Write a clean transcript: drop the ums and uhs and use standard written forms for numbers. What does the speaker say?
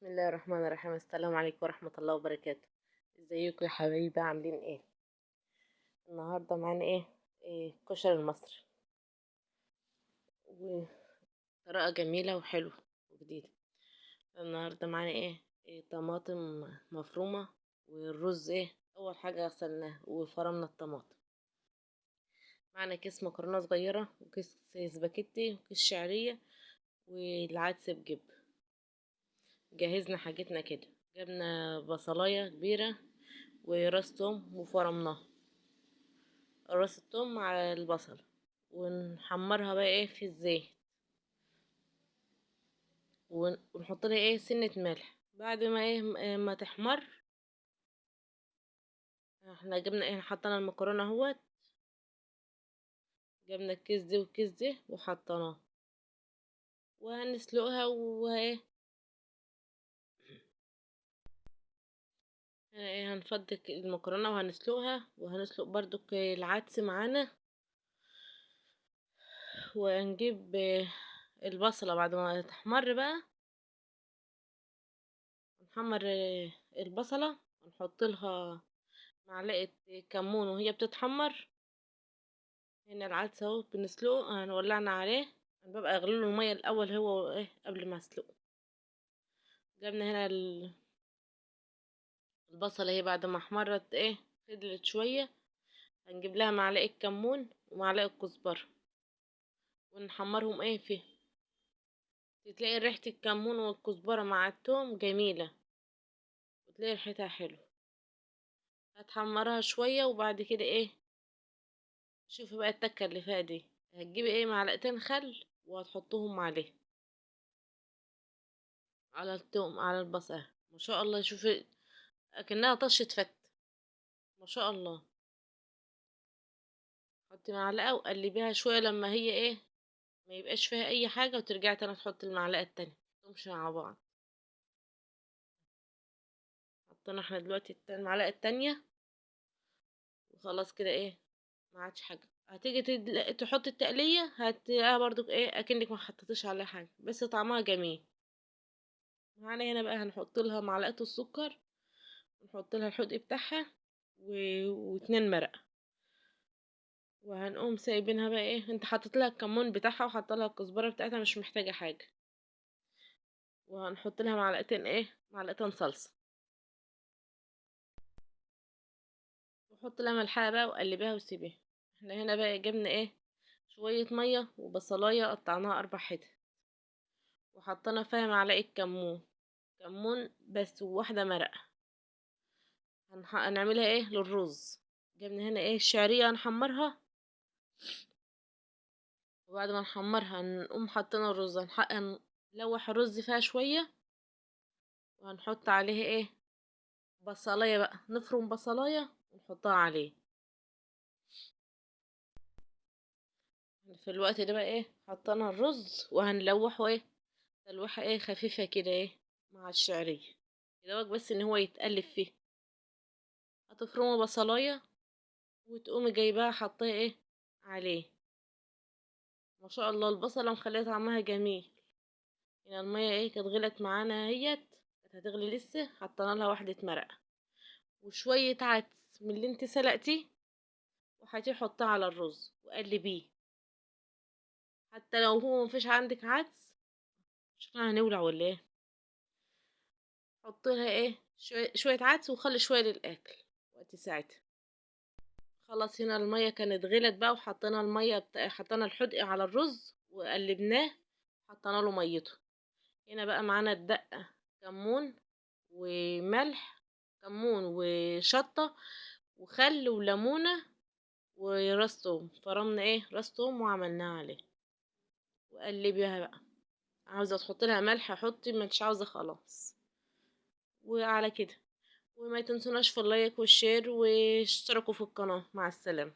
بسم الله الرحمن الرحيم. السلام عليكم ورحمة الله وبركاته. ازيكم يا حبايبي؟ عاملين ايه؟ النهاردة معانا ايه كشري المصري، وطريقة جميلة وحلوة وجديدة. النهاردة معانا إيه طماطم مفرومة، والرز اول حاجة غسلناه وفرمنا الطماطم. معانا كيس مكرونة صغيرة، وكيس سباكيتي، وكيس شعرية، والعدس بجبن. جهزنا حاجتنا كده، جبنا بصلاية كبيرة وراس توم وفرمناها، راس التوم مع البصل، ونحمرها بقى في الزيت، ونحط لها سنة ملح. بعد ما ما تحمر، احنا جبنا حطينا المكرونة اهوت. جبنا الكيس دي والكيس دي وحطيناه، وهنسلقها هنفضي المكرونة وهنسلقها، وهنسلق برضو العدس معانا. وهنجيب البصلة بعد ما تحمر بقى، نحمر البصلة، ونحط لها معلقة كمون وهي بتتحمر. هنا العدس اهو بنسلقه، ولعنا عليه. انا ببقى اغليله المية الاول هو قبل ما اسلقه. جبنا هنا البصلة اهي بعد ما احمرت فضلت شوية. هنجيب لها معلقة كمون ومعلقة كزبرة، ونحمرهم فيه. تلاقي ريحة الكمون والكزبرة مع التوم جميلة، وتلاقي ريحتها حلو. هتحمرها شوية، وبعد كده شوفي بقى التكة اللي فيها دي. هتجيبي معلقتين خل وهتحطهم عليه، على التوم، على البصل. ما شاء الله، شوفي اكنها طشة فت. ما شاء الله. حطي معلقة وقلبيها شوية لما هي ما يبقاش فيها اي حاجة، وترجعي تاني تحطي المعلقة التانية، تمشي مع بعض. حطينا احنا دلوقتي المعلقة التانية، وخلاص كده ما عادش حاجة. هتيجي تحطي التقلية، هتلاقيها برضو اكنك ما حطيتيش عليها حاجة، بس طعمها جميل. معانا هنا بقى هنحط لها معلقة السكر، ونحط لها الحدق بتاعها، و... واتنين مرقة. وهنقوم سايبينها بقى انت حطيت لها الكمون بتاعها وحط لها الكزبره بتاعتها، مش محتاجه حاجه. وهنحط لها معلقتين معلقتين صلصه، وحط لها ملحها بقى وقلبيها وسيبيها. احنا هنا بقى جبنا شويه ميه وبصلايه قطعناها 4 حتت، وحطينا فيها معلقه كمون بس، وواحده مرقه. هنعملها للرز. جبنا هنا الشعريه هنحمرها، وبعد ما نحمرها نقوم حاطين الرز. هنلوح الرز فيها شويه، وهنحط عليه بصلايه بقى، نفرم بصلايه ونحطها عليه. في الوقت ده بقى حطينا الرز، وهنلوحه تلوحه خفيفه كده مع الشعريه، كده بس ان هو يتقلب فيه. هتفرموا بصلايه، وتقومي جايباها حطيها عليه. ما شاء الله، البصله مخليه طعمها جميل. يعني الميه كانت غلت معانا اهيت، كانت هتغلي لسه. حطينا لها واحده مرقه وشويه عدس من اللي انت سلقتيه، وهتحطيه على الرز وقلبيه. حتى لو هو مفيش عندك عدس، شكلنا هنولع ولا ايه. حط لها شويه عدس، وخلي شويه للاكل وقت ساعتها. خلاص، هنا الميه كانت غلت بقى، وحطينا حطينا الحدق على الرز وقلبناه، حطينا له ميته. هنا بقى معانا الدقه، كمون وملح، كمون وشطه وخل وليمونه وراس توم. فرمنا راس توم وعملناه عليه، وقلبيها بقى. عاوزة تحط لها ملح حطي، مش عاوزة خلاص. وعلى كده، وما تنسوناش في اللايك والشير، واشتركوا في القناة. مع السلامة.